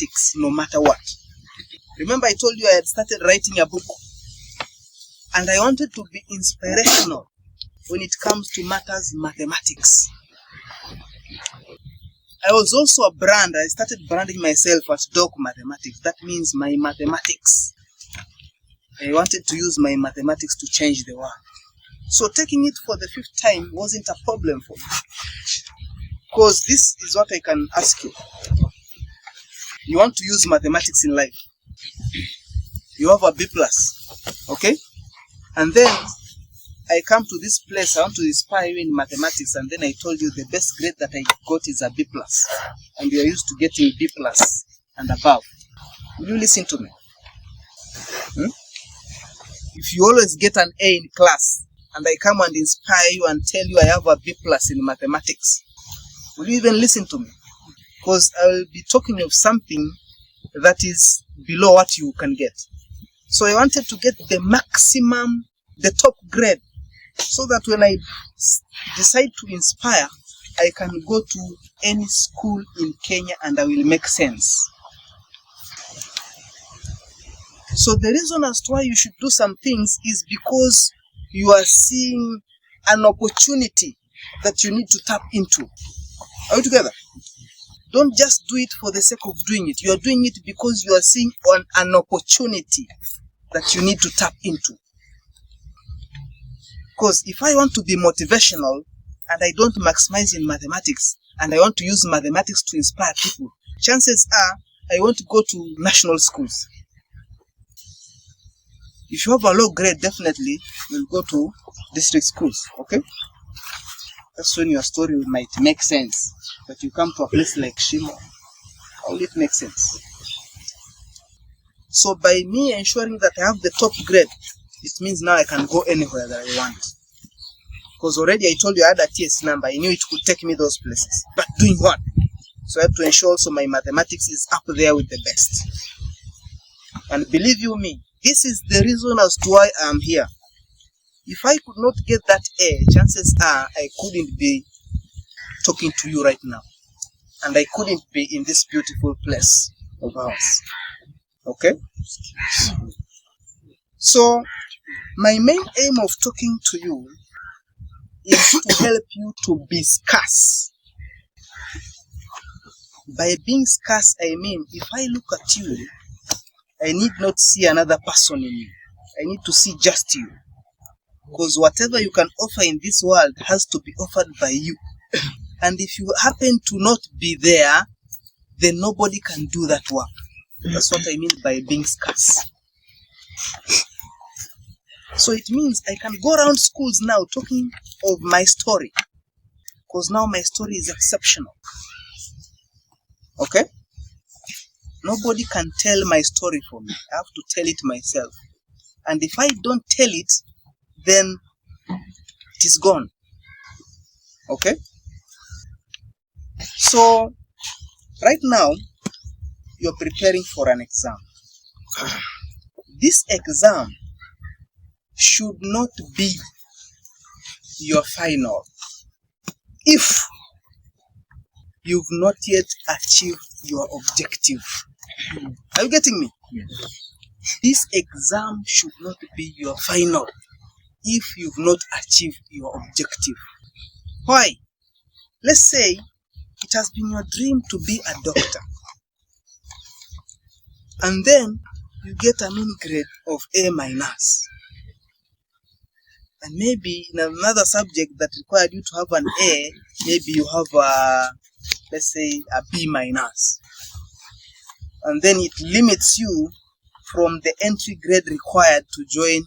mathematics no matter what. Remember I told you I had started writing a book, and I wanted to be inspirational when it comes to matters mathematics. I was also a brand. I started branding myself as Doc Mathematics. That means my mathematics. I wanted to use my mathematics to change the world. So taking it for the 5th time wasn't a problem for me. Because this is what I can ask you. You want to use mathematics in life. You have a B+, okay? And then I come to this place, I want to inspire you in mathematics, and then I told you the best grade that I got is a B+. And you are used to getting B+ and above. Will you listen to me? If you always get an A in class, and I come and inspire you and tell you I have a B+ in mathematics, will you even listen to me? Because I will be talking of something that is below what you can get. So I wanted to get the maximum, the top grade, so that when I decide to inspire, I can go to any school in Kenya and I will make sense. So the reason as to why you should do some things is because you are seeing an opportunity that you need to tap into. Are we together? Don't just do it for the sake of doing it. You are doing it because you are seeing an opportunity that you need to tap into. Because if I want to be motivational and I don't maximize in mathematics and I want to use mathematics to inspire people, chances are I want to go to national schools. If you have a low grade, definitely you'll go to district schools, okay? That's when your story might make sense. But you come to a place like Shimo, how will it make sense? So by me ensuring that I have the top grade, it means now I can go anywhere that I want. Because already I told you I had a TS number, I knew it could take me those places. But doing what? So I have to ensure also my mathematics is up there with the best. And believe you me, this is the reason as to why I am here. If I could not get that A, chances are I couldn't be talking to you right now. And I couldn't be in this beautiful place of ours. Okay? So, my main aim of talking to you is to help you to be scarce. By being scarce, I mean, if I look at you, I need not see another person in you. I need to see just you. Because whatever you can offer in this world has to be offered by you. And if you happen to not be there, then nobody can do that work. That's what I mean by being scarce. So it means I can go around schools now talking of my story. Because now my story is exceptional. Okay? Nobody can tell my story for me. I have to tell it myself. And if I don't tell it, then it is gone. Okay? So, right now, you're preparing for an exam. This exam should not be your final if you've not yet achieved your objective. Are you getting me? Yes. This exam should not be your final if you've not achieved your objective. Why? Let's say it has been your dream to be a doctor, and then you get a mean grade of A-, and maybe in another subject that required you to have an A, maybe you have a, let's say, a B-, and then it limits you from the entry grade required to join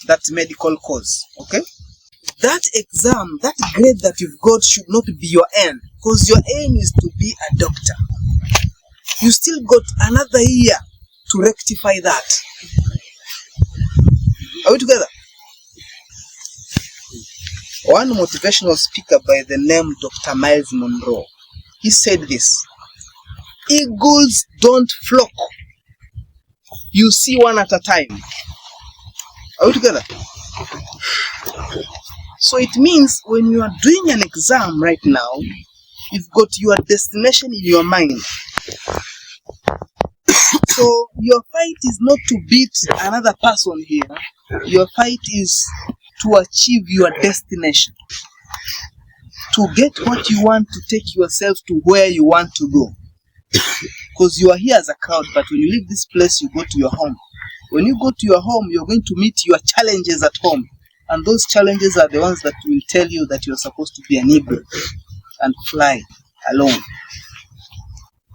that medical course. Okay? That exam, that grade that you've got should not be your end, because your aim is to be a doctor. You still got another year to rectify that. Are we together? One motivational speaker by the name Dr. Miles Monroe, he said this: eagles don't flock. You see one at a time. Are we together? So it means when you are doing an exam right now, You've got your destination in your mind. So your fight is not to beat another person here. Your fight is to achieve your destination. To get what you want, to take yourself to where you want to go. Because you are here as a crowd, but when you leave this place, you go to your home. When you go to your home, you're going to meet your challenges at home. And those challenges are the ones that will tell you that you're supposed to be an eagle and fly alone.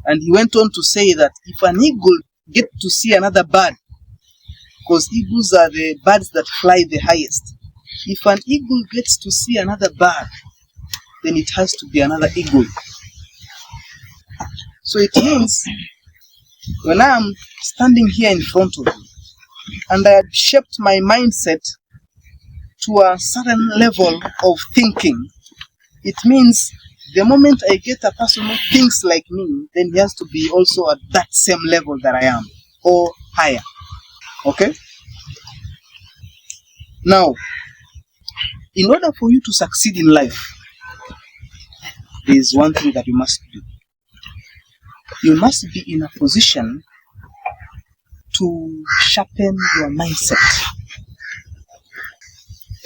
And he went on to say that if an eagle gets to see another bird, because eagles are the birds that fly the highest. If an eagle gets to see another bird, then it has to be another eagle. So it means when I'm standing here in front of you and I had shaped my mindset to a certain level of thinking, it means the moment I get a person who thinks like me, then he has to be also at that same level that I am, or higher. Okay? Now, in order for you to succeed in life, there is one thing that you must do. You must be in a position to sharpen your mindset.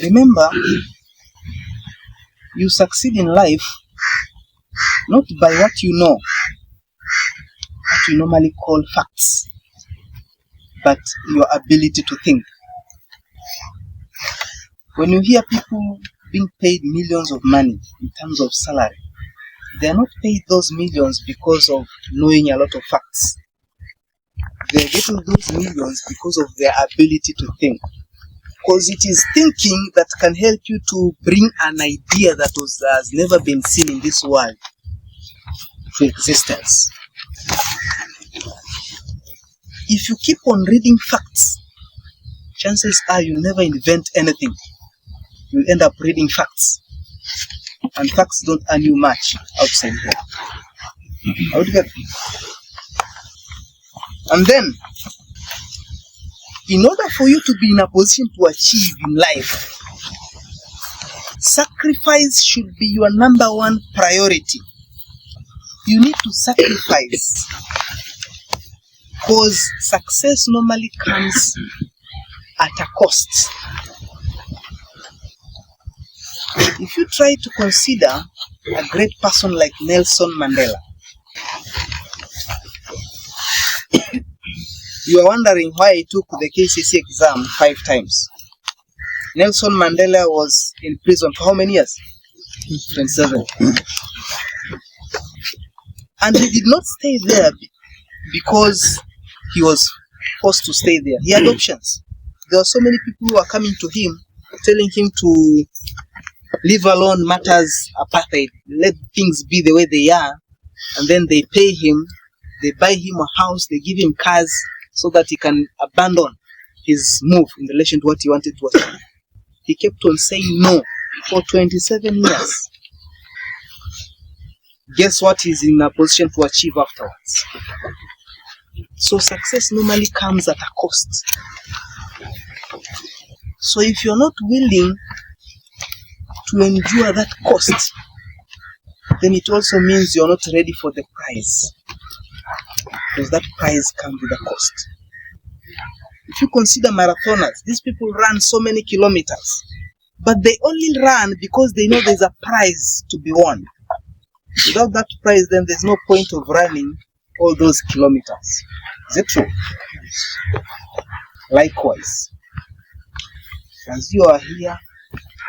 Remember, you succeed in life not by what you know, what we normally call facts, but your ability to think. When you hear people being paid millions of money in terms of salary, they are not paid those millions because of knowing a lot of facts. They are getting those millions because of their ability to think. Because it is thinking that can help you to bring an idea that has never been seen in this world to existence. If you keep on reading facts, chances are you'll never invent anything. You'll end up reading facts. And facts don't earn you much outside here. How do you get it? And then, in order for you to be in a position to achieve in life, sacrifice should be your number one priority. You need to sacrifice, because success normally comes at a cost. If you try to consider a great person like Nelson Mandela, you are wondering why he took the KCSE exam 5 times. Nelson Mandela was in prison for how many years? 27. And he did not stay there because he was forced to stay there. He had options. There were so many people who were coming to him, telling him to leave alone matters apartheid, let things be the way they are, and then they pay him, they buy him a house, they give him cars so that he can abandon his move in relation to what he wanted to achieve. He kept on saying no for 27 years. Guess what he's in a position to achieve afterwards? So success normally comes at a cost. So if you're not willing to endure that cost, then it also means you're not ready for the prize, because that prize comes with a cost. If you consider marathoners, these people run so many kilometers, but they only run because they know there's a prize to be won. Without that prize, then there's no point of running all those kilometers. Is it true? Likewise, as you are here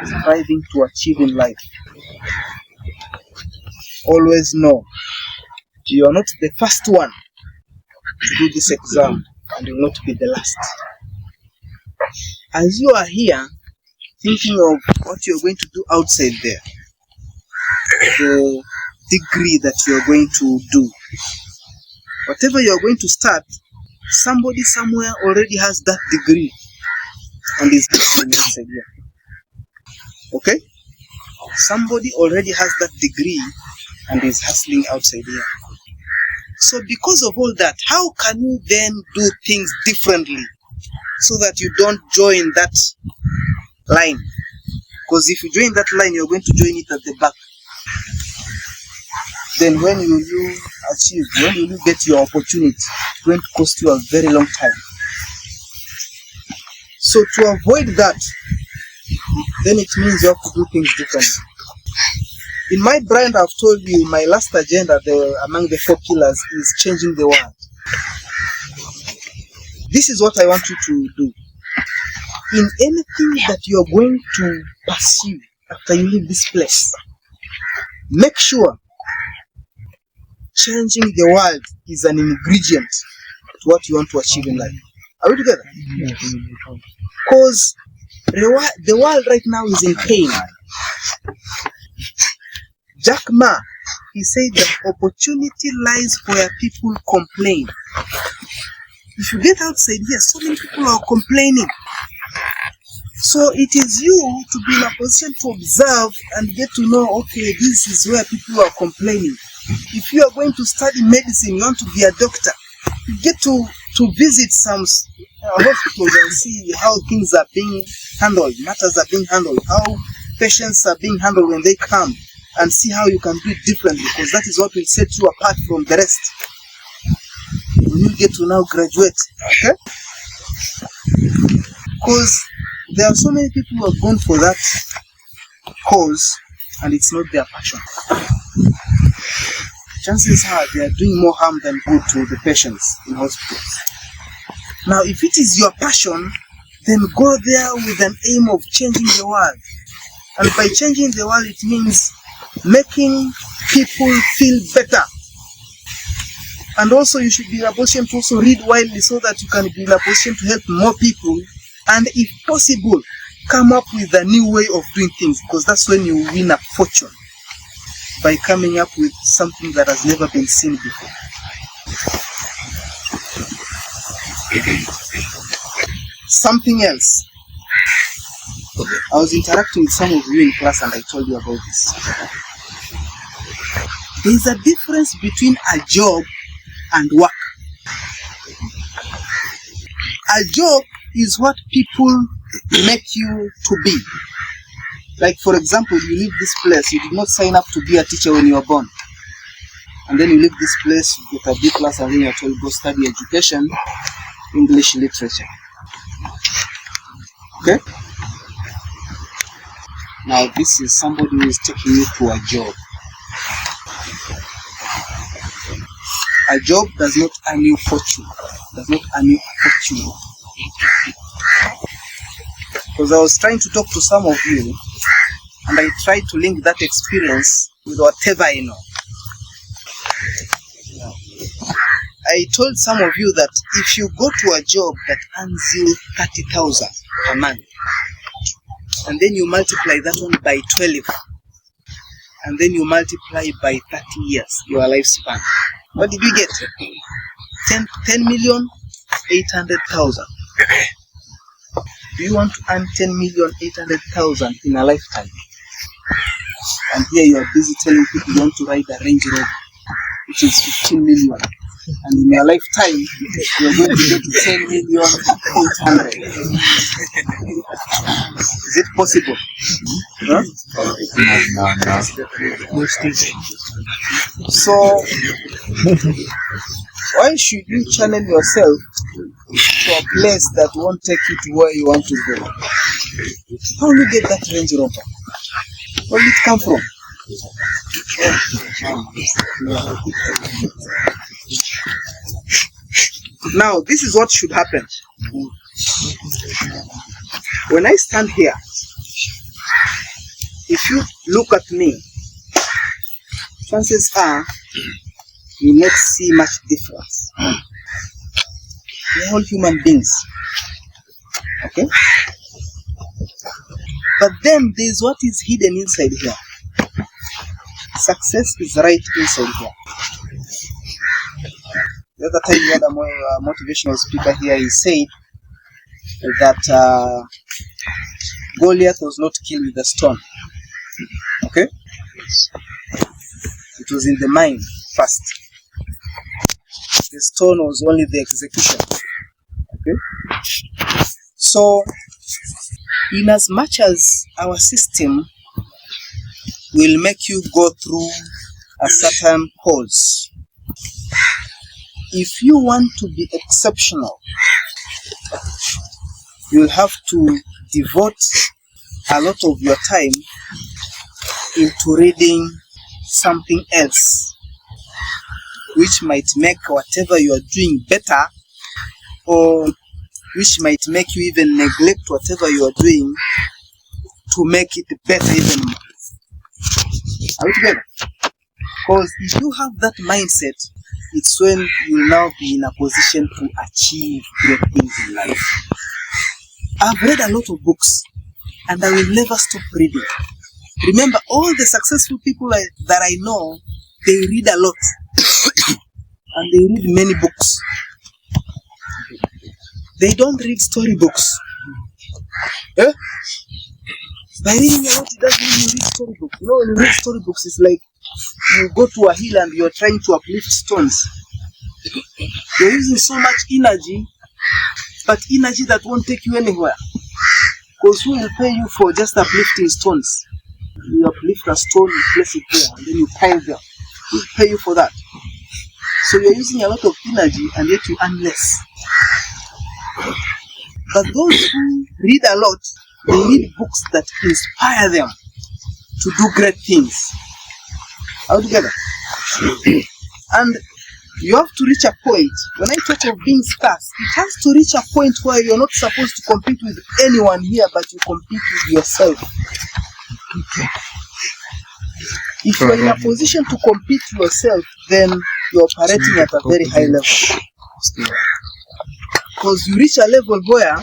striving to achieve in life, always know you are not the first one to do this exam, and you will not be the last. As you are here thinking of what you're going to do outside there, the degree that you're going to do, whatever you're going to start, somebody somewhere already has that degree and is doing outside here. Okay? Somebody already has that degree and is hustling outside here. So because of all that, how can you then do things differently so that you don't join that line? Because if you join that line, you're going to join it at the back. then when will you achieve, when will you get your opportunity? It's going to cost you a very long time. So to avoid that, then it means you have to do things differently. In my brand, I've told you my last agenda among the 4 pillars is changing the world. This is what I want you to do. In anything that you're going to pursue after you leave this place, make sure changing the world is an ingredient to what you want to achieve in life. Are we together? Yes. Because the world right now is in pain. Jack Ma, he said that opportunity lies where people complain. If you get outside here, so many people are complaining. So it is you to be in a position to observe and get to know, okay, this is where people are complaining. If you are going to study medicine, you want to be a doctor, you get to visit some hospitals and see how things are being handled, matters are being handled, how patients are being handled when they come, and see how you can do it differently, because that is what will set you apart from the rest when you get to now graduate. Okay? Because there are so many people who have gone for that cause and it's not their passion. Chances are they are doing more harm than good to the patients in hospitals. Now, if it is your passion, then go there with an aim of changing the world. And by changing the world, it means making people feel better. And also, you should be in a position to also read widely so that you can be in a position to help more people. And if possible, come up with a new way of doing things, because that's when you win a fortune, by coming up with something that has never been seen before. Something else. I was interacting with some of you in class and I told you about this. There is a difference between a job and work. A job is what people make you to be. Like, for example, you leave this place, you did not sign up to be a teacher when you were born. And then you leave this place, you get a B class, and then you're told go study education, English literature. Okay? Now, this is somebody who is taking you to a job. A job does not earn you fortune. Does not earn you fortune. Because I was trying to talk to some of you, and I tried to link that experience with whatever I know. I told some of you that if you go to a job that earns you 30,000 a month, and then you multiply that one by 12, and then you multiply by 30 years, your lifespan, what did you get? 10,800,000. Do you want to earn 10,800,000 in a lifetime? And here you are busy telling people you want to ride a Range Rover, which is 15 million. And in your lifetime, you're going to get to 10,800,000. Is it possible? Huh? No. So, why should you channel yourself to a place that won't take you to where you want to go? How will you get that Range Rover? Where did it come from? Now, this is what should happen. When I stand here, if you look at me, chances are you will not see much difference. We're all human beings. Okay? But then there is what is hidden inside here. Success is right inside here. The other time we had a motivational speaker here, he said that Goliath was not killed with a stone. Okay? It was in the mind first. The stone was only the execution. Okay? So, in as much as our system will make you go through a certain cause. If you want to be exceptional, you'll have to devote a lot of your time into reading something else, which might make whatever you are doing better, or which might make you even neglect whatever you are doing to make it better even more. Are we together? Because if you have that mindset, it's when you'll now be in a position to achieve great things in life. I've read a lot of books and I will never stop reading. Remember, all the successful people that I know, they read a lot and they read many books. They don't read storybooks. Eh? By reading a lot, it doesn't mean you read storybooks. You know, when you read storybooks, it's like you go to a hill and you're trying to uplift stones. You're using so much energy, but energy that won't take you anywhere. Because who will pay you for just uplifting stones? You uplift a stone, you place it there, and then you pile them. Who will pay you for that? So you're using a lot of energy and yet you earn less. But those who read a lot, they read books that inspire them to do great things. All together. And you have to reach a point. When I talk of being scarce, it has to reach a point where you're not supposed to compete with anyone here, but you compete with yourself. If you're in a position to compete with yourself, then you're operating at a very high level. Because you reach a level where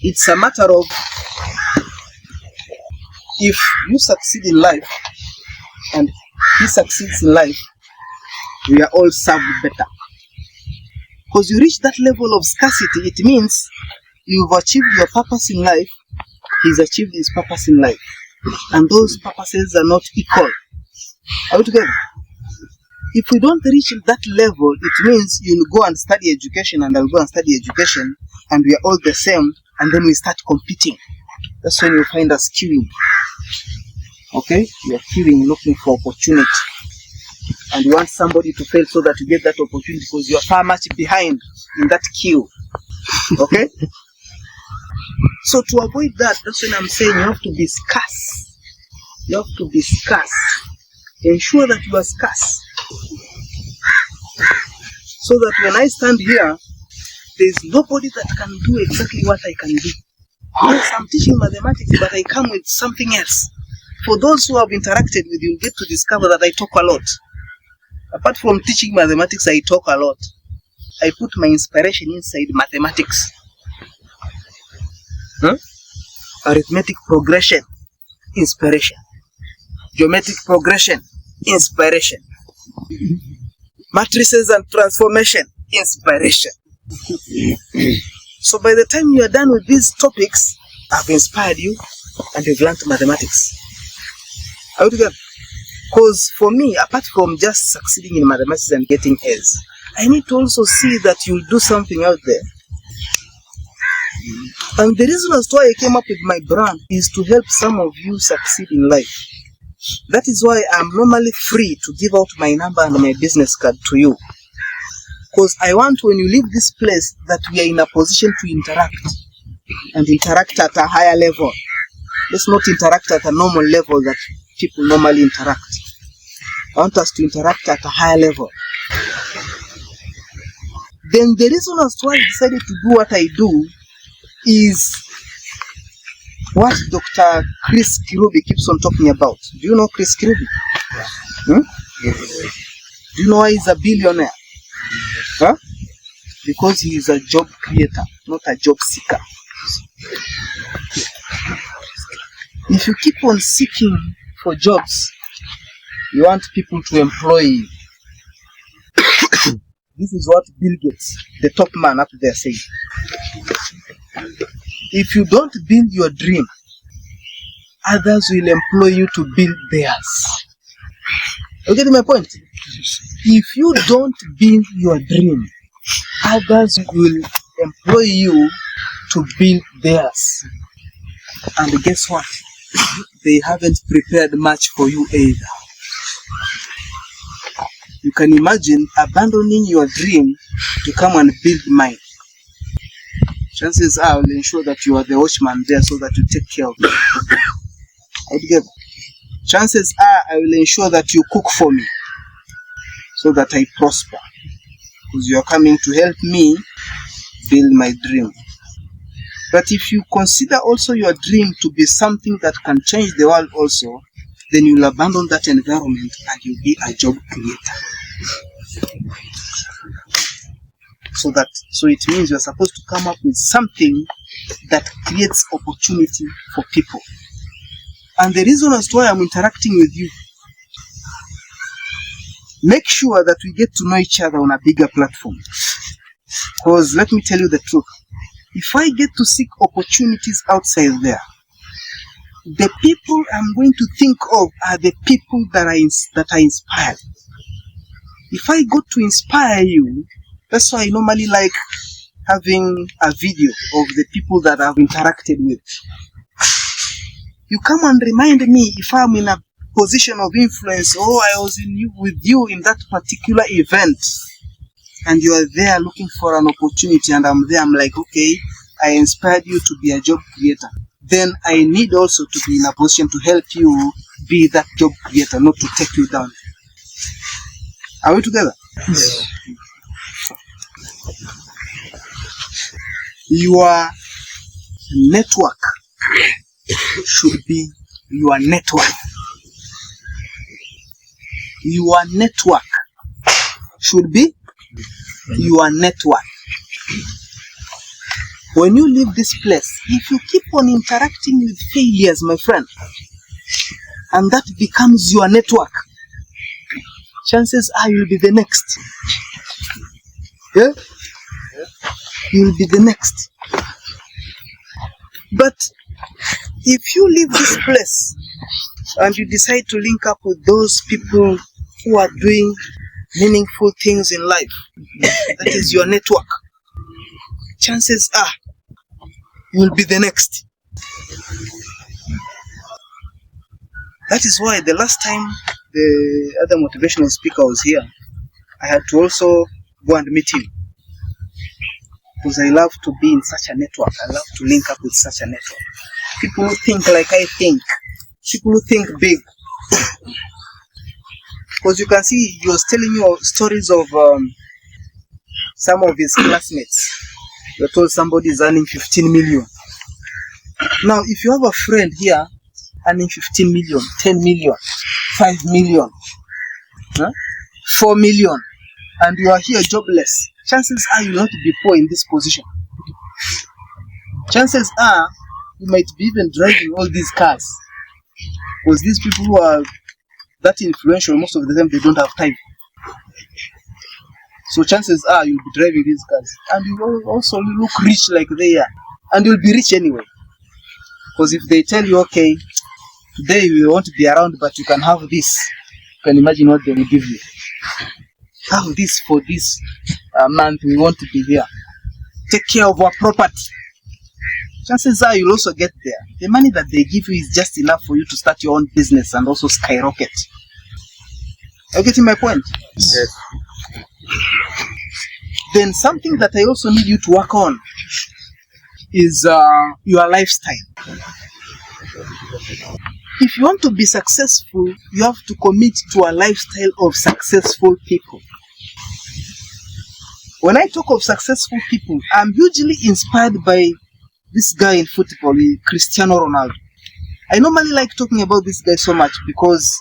it's a matter of, if you succeed in life and he succeeds in life, we are all served better. Because you reach that level of scarcity, it means you've achieved your purpose in life, he's achieved his purpose in life. And those purposes are not equal. Are we together? If we don't reach that level, it means you'll go and study education and I'll go and study education and we are all the same, and then we start competing. That's when you find us queuing. Okay? You're queuing, looking for opportunity. And you want somebody to fail so that you get that opportunity because you're far much behind in that queue. Okay? So to avoid that, that's when I'm saying you have to be scarce. You have to be scarce. Ensure that you are scarce. So that when I stand here, there's nobody that can do exactly what I can do. Yes, I'm teaching mathematics, but I come with something else. For those who have interacted with you, get to discover that I talk a lot. Apart from teaching mathematics, I talk a lot. I put my inspiration inside mathematics. Arithmetic progression, inspiration. Geometric progression, inspiration. Matrices and transformation, inspiration. So by the time you are done with these topics, I've inspired you and you've learned mathematics. How do you get? Because for me, apart from just succeeding in mathematics and getting A's, I need to also see that you'll do something out there. And the reason as to why I came up with my brand is to help some of you succeed in life. That is why I'm normally free to give out my number and my business card to you. Because I want, when you leave this place, that we are in a position to interact. And interact at a higher level. Let's not interact at a normal level that people normally interact. I want us to interact at a higher level. Then the reason as to why I decided to do what I do is what Dr. Chris Kirubi keeps on talking about. Do you know Chris Kirubi? Yes. Do you know why he's a billionaire? Huh? Because he is a job creator, not a job seeker. If you keep on seeking for jobs, you want people to employ you. This is what Bill Gates, the top man up there, says. If you don't build your dream, others will employ you to build theirs. You get my point? If you don't build your dream, others will employ you to build theirs. And guess what? They haven't prepared much for you either. you can imagine abandoning your dream to come and build mine. Chances are I will ensure that you are the watchman there so that you take care of me. Altogether. Chances are I will ensure that you cook for me so that I prosper. Because you are coming to help me build my dream. But if you consider also your dream to be something that can change the world also, then you'll abandon that environment and you'll be a job creator. So it means you're supposed to come up with something that creates opportunity for people. And the reason as to why I'm interacting with you, make sure that we get to know each other on a bigger platform. Because let me tell you the truth. If I get to seek opportunities outside there, the people I'm going to think of are the people that are inspired. If I got to inspire you, that's why I normally like having a video of the people that I've interacted with. You come and remind me if I'm in a position of influence, or I was with you in that particular event, and you are there looking for an opportunity, and I'm there, I'm like, okay, I inspired you to be a job creator. Then I need also to be in a position to help you be that job creator, not to take you down. Are we together? Yes. Your network should be your network. Your network should be your network. When you leave this place, if you keep on interacting with failures, my friend, and that becomes your network, chances are you'll be the next. Yeah? You'll be the next. But if you leave this place and you decide to link up with those people who are doing meaningful things in life, that is your network, chances are you'll be the next. That is why the last time the other motivational speaker was here, I had to also go and meet him. Because I love to be in such a network. I love to link up with such a network. People who think like I think. People who think big. Because you can see he was telling you stories of some of his classmates. They told somebody is earning 15 million. Now, if you have a friend here earning 15 million, 10 million, 5 million, 4 million, and you are here jobless, chances are you will not be poor in this position. Chances are you might be even driving all these cars. Because these people who are that influential, most of the time they don't have time. So chances are you'll be driving these cars. And you will also look rich like they are. And you'll be rich anyway. Because if they tell you, okay, today we won't be around, but you can have this, you can imagine what they will give you. Have this for this month, we want to be here. Take care of our property. Chances are you'll also get there. The money that they give you is just enough for you to start your own business and also skyrocket. Are you getting my point? Yes. Then something that I also need you to work on is your lifestyle. If you want to be successful, you have to commit to a lifestyle of successful people. When I talk of successful people, I'm hugely inspired by this guy in football, Cristiano Ronaldo. I normally like talking about this guy so much because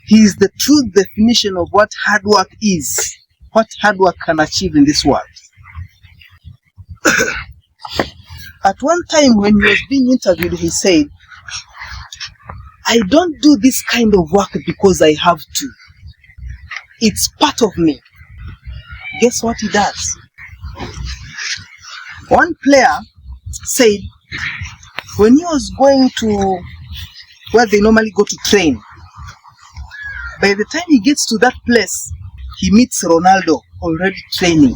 he is the true definition of what hard work is, what hard work can achieve in this world. At one time when he was being interviewed, he said, I don't do this kind of work because I have to. It's part of me. Guess what he does? One player said, when he was going to where they normally go to train, by the time he gets to that place, he meets Ronaldo already training.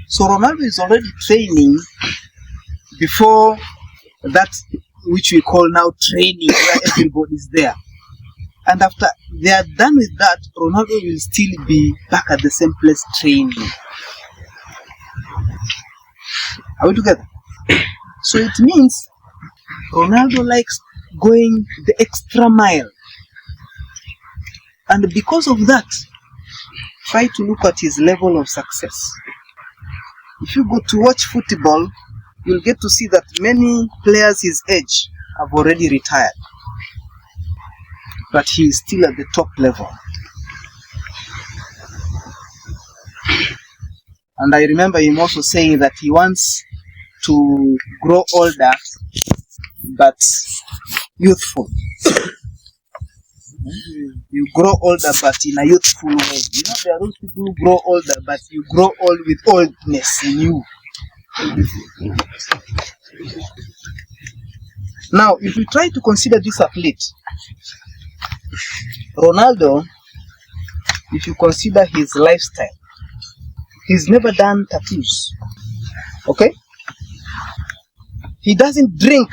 So Ronaldo is already training before that which we call now training, where everybody is there. And after they are done with that, Ronaldo will still be back at the same place training. Are we together? So it means Ronaldo likes going the extra mile. And because of that, try to look at his level of success. If you go to watch football, you'll get to see that many players his age have already retired. But he is still at the top level. And I remember him also saying that he wants to grow older but youthful. You grow older but in a youthful way. You know, there are those people who grow older but you grow old with oldness in you. Now, if we try to consider this athlete, Ronaldo, if you consider his lifestyle, he's never done tattoos. Okay? He doesn't drink.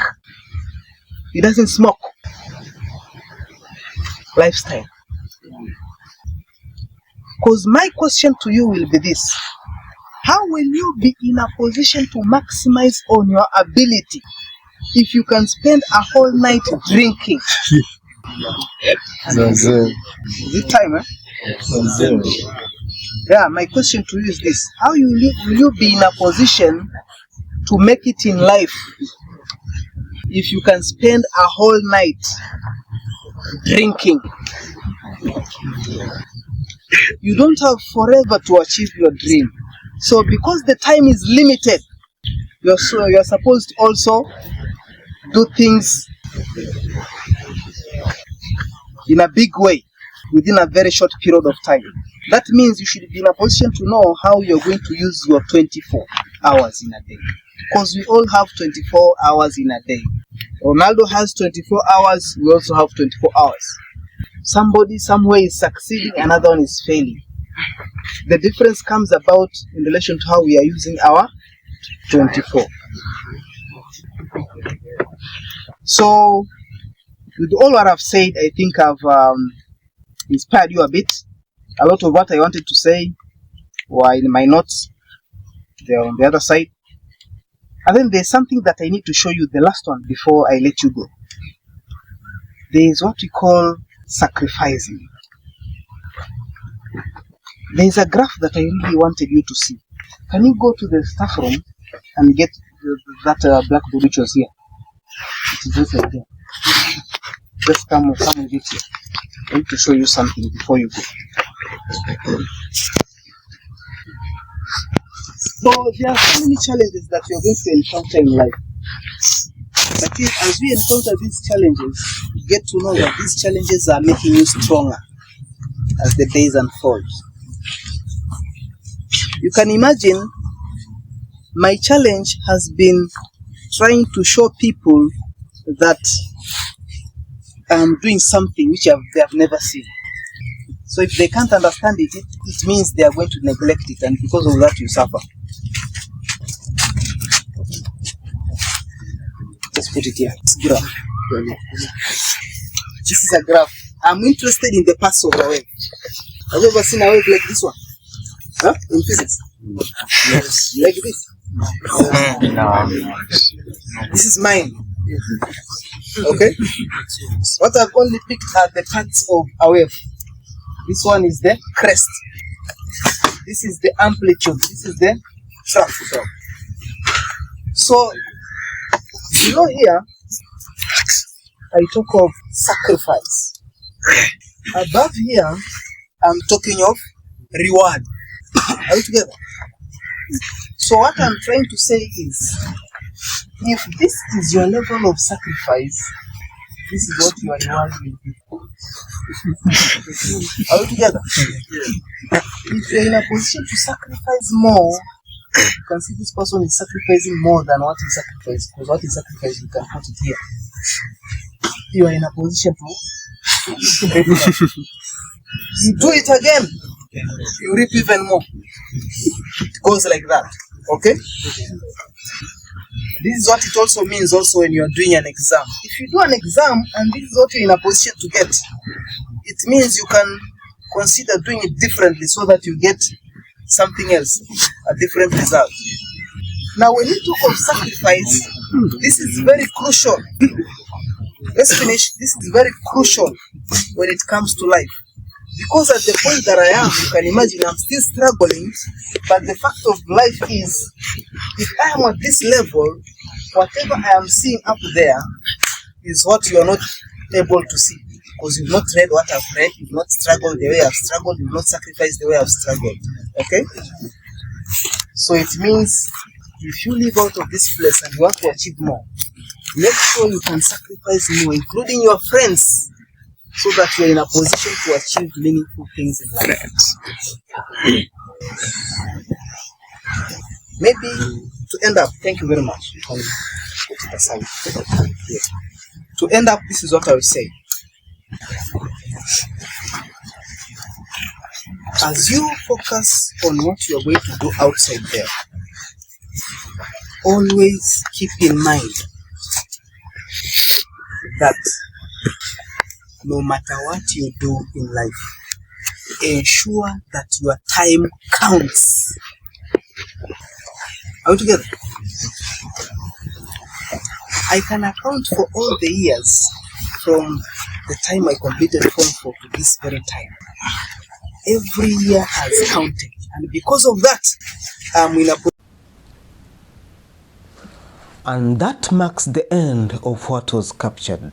He doesn't smoke. Lifestyle. Because my question to you will be this: how will you be in a position to maximize on your ability if you can spend a whole night drinking? Is it time, eh? Yeah, my question to you is this: how will you be in a position to make it in life if you can spend a whole night drinking? You don't have forever to achieve your dream. So because the time is limited, you're supposed to also do things in a big way within a very short period of time. That means you should be in a position to know how you're going to use your 24 hours in a day. Because we all have 24 hours in a day. Ronaldo has 24 hours, we also have 24 hours. Somebody somewhere is succeeding, another one is failing. The difference comes about in relation to how we are using our 24. So, with all what I've said, I think I've inspired you a bit. A lot of what I wanted to say were in my notes. They're on the other side. And then there's something that I need to show you, the last one, before I let you go. There is what we call sacrificing. There is a graph that I really wanted you to see. Can you go to the staff room and get that blackboard which was here? It is just like there. Just come with it here. I need to show you something before you go. So there are so many challenges that you're going to encounter in life. But as we encounter these challenges, you get to know that these challenges are making you stronger as the days unfold. You can imagine my challenge has been trying to show people that I'm doing something which they have never seen. So if they can't understand it, it means they are going to neglect it, and because of that you suffer. Let's put it here. It's a graph. This is a graph. I'm interested in the paths of a wave. Have you ever seen a wave like this one? Huh? In physics? Yes. Like this? No. This is mine. Okay? What I've only picked are the parts of a wave. This one is the crest. This is the amplitude. This is the trough. So, below here, I talk of sacrifice. Above here, I'm talking of reward. Are we together? So what I'm trying to say is, if this is your level of sacrifice, this is what your reward will be. Are we together? If you're in a position to sacrifice more, you can see this person is sacrificing more than what he sacrificed, because what he sacrificed, you can put it here. You are in a position to you do it again, you reap even more. It goes like that. Okay? This is what it also means also when you are doing an exam. If you do an exam and this is what you're in a position to get, it means you can consider doing it differently so that you get something else, a different result. Now, when you talk of sacrifice, this is very crucial. Let's finish. This is very crucial when it comes to life. Because at the point that I am, you can imagine I'm still struggling, but the fact of life is, if I am at this level, whatever I am seeing up there is what you are not able to see. Because you've not read what I've read, you've not struggled the way I've struggled, you've not sacrificed the way I've struggled. Okay? So it means if you live out of this place and you want to achieve more, make sure you can sacrifice more, including your friends, so that you're in a position to achieve meaningful things in life. Maybe to end up, thank you very much. You can put it aside. Yeah. To end up, this is what I will say. As you focus on what you are going to do outside there, always keep in mind that no matter what you do in life, ensure that your time counts. Are we together? I can account for all the years from the time I completed Form 4 to this very time. Every year has counted, and because of that, I'm in a position. And that marks the end of what was captured.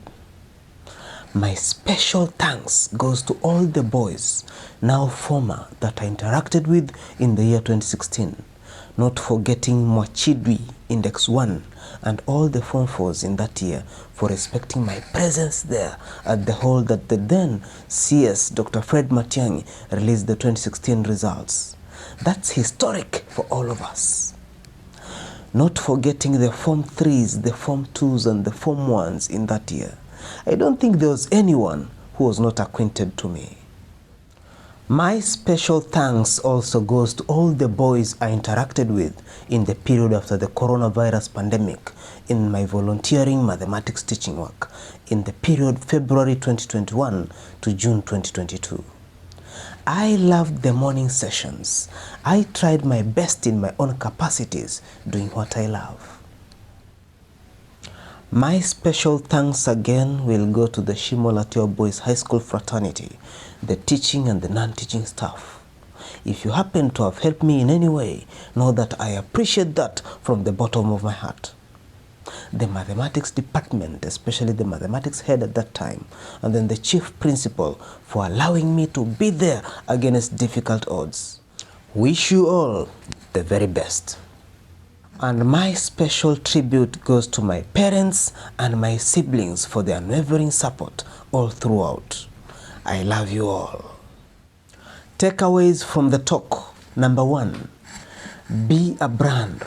My special thanks goes to all the boys, now former, that I interacted with in the year 2016, not forgetting Mwachidwi Index 1 and all the Form 4s in that year for respecting my presence there at the hall that the then CS Dr. Fred Matiang'i released the 2016 results. That's historic for all of us. Not forgetting the Form 3s, the Form 2s and the Form 1s in that year. I don't think there was anyone who was not acquainted to me. My special thanks also goes to all the boys I interacted with in the period after the coronavirus pandemic in my volunteering mathematics teaching work in the period February 2021 to June 2022. I loved the morning sessions. I tried my best in my own capacities doing what I love. My special thanks again will go to the Shimolatio Boys High School fraternity, the teaching and the non-teaching staff. If you happen to have helped me in any way, know that I appreciate that from the bottom of my heart. The mathematics department, especially the mathematics head at that time, and then the chief principal for allowing me to be there against difficult odds. Wish you all the very best. And my special tribute goes to my parents and my siblings for their unwavering support all throughout. I love you all. Takeaways from the talk. Number 1, be a brand.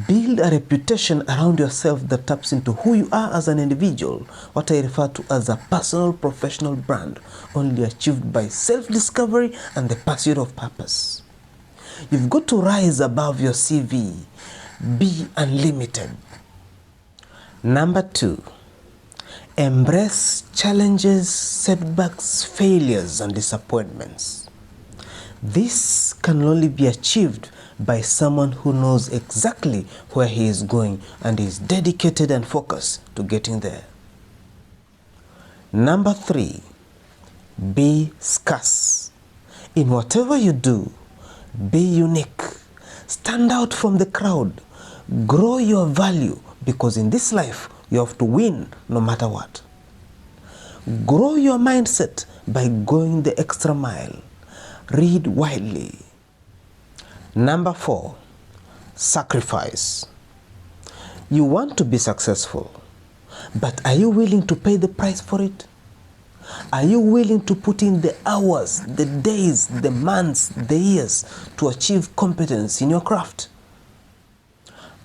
Build a reputation around yourself that taps into who you are as an individual, what I refer to as a personal professional brand, only achieved by self-discovery and the pursuit of purpose. You've got to rise above your CV. Be unlimited. Number 2, embrace challenges, setbacks, failures, and disappointments. This can only be achieved by someone who knows exactly where he is going and is dedicated and focused to getting there. Number 3, be scarce. In whatever you do, be unique. Stand out from the crowd. Grow your value, because in this life, you have to win no matter what. Grow your mindset by going the extra mile. Read widely. Number 4, sacrifice. You want to be successful, but are you willing to pay the price for it? Are you willing to put in the hours, the days, the months, the years to achieve competence in your craft?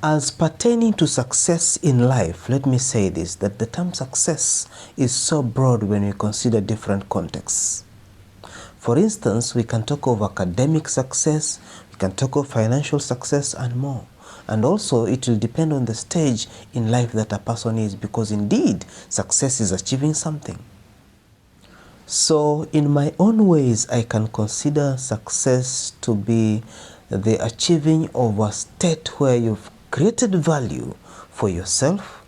As pertaining to success in life, let me say this, that the term success is so broad when we consider different contexts. For instance, we can talk of academic success, we can talk of financial success and more. And also it will depend on the stage in life that a person is, because indeed success is achieving something. So in my own ways, I can consider success to be the achieving of a state where you've created value for yourself,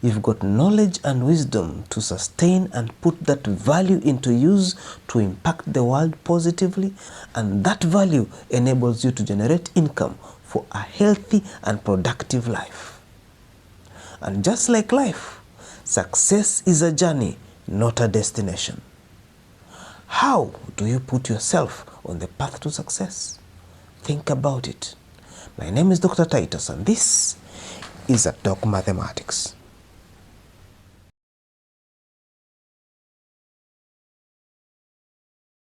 you've got knowledge and wisdom to sustain and put that value into use to impact the world positively, and that value enables you to generate income for a healthy and productive life. And just like life, success is a journey, not a destination. How do you put yourself on the path to success? Think about it. My name is Dr. Titus, and this is a Doc Mathematics.